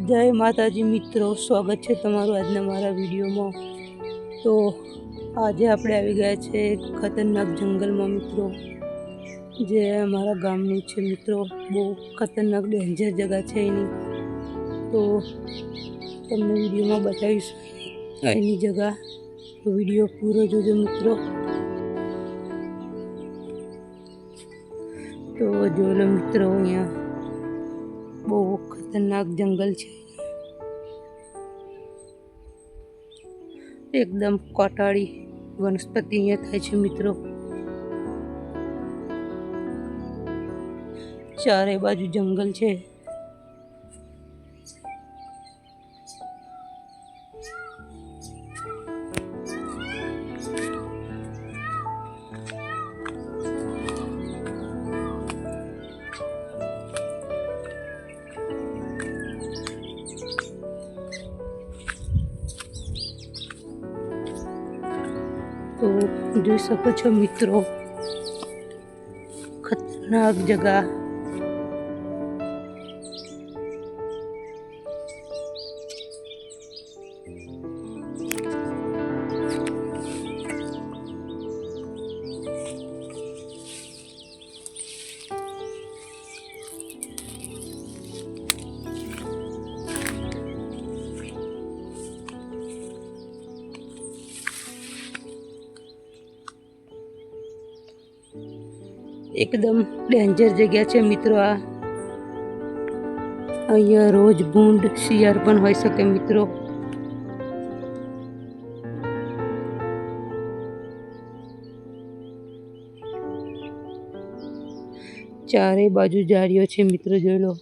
जय माताजी मित्रों, स्वागत है तमारू आज मारा वीडियो में। तो आज आप गया छे खतरनाक जंगल में मित्रों, जे अमरा गामनु छे मित्रों। बहुत खतरनाक डेंजर जगह है एनी। तो तमने वीडियो में बताईश एनी जगह, तो वीडियो पूरो जोजो मित्रों। तो जो लो मित्रों, अहींया बहुत खतरनाक जंगल है, एकदम कटाड़ी वनस्पति अहींया थाय छे मित्रों। चारे बाजू जंगल है। तो જોઈ શકો છો મિત્રો, ખતરનાક જગા। एकदम डेंजर जगह है मित्रों। अहींया रोज भूंड शियार पण होई सके मित्रों। चारे बाजू झाड़ियों छे मित्रों, जोई लो।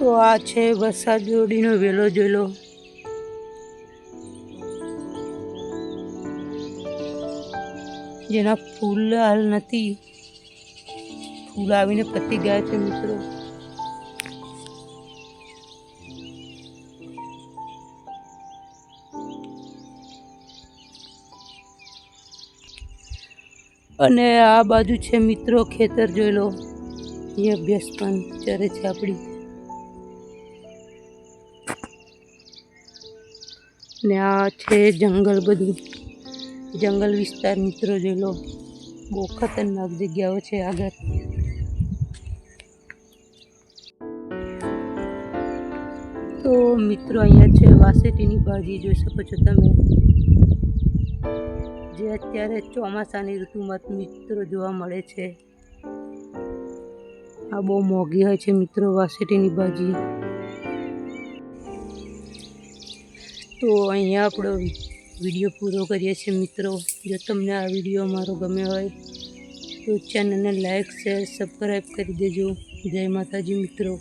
तो आ छे वरसाद जोड़ीनो वेलो, जोई लो। जेना फूल हाल नथी, फूल आवीने पती गया छे मित्रों। अने आ बाजू छे मित्रों खेतर, जोई लो। ये भैंस पण चरे छे आपड़ी। ने आ छे जंगल, बधु जंगल विस्तार मित्रों, जोई लो। बहुत खतरनाक जग्याओ छे आगळ। तो मित्रों अहींया छे वासेटीनी भाजी, जोई शको छो तमे, जे अत्यारे ચોમાસાની ઋતુમાં मित्रों જોવા મળે છે। आ બહુ મોંઘી હોય છે मित्रों वासेटीनी भाजी। तो अहींया आपणो वीडियो पूरो करीए छीए मित्रों। जो तमने आ वीडियो मारो गम्यो होय तो चेनल ने लाइक शेर सब्सक्राइब करी देजो। जय माताजी मित्रों।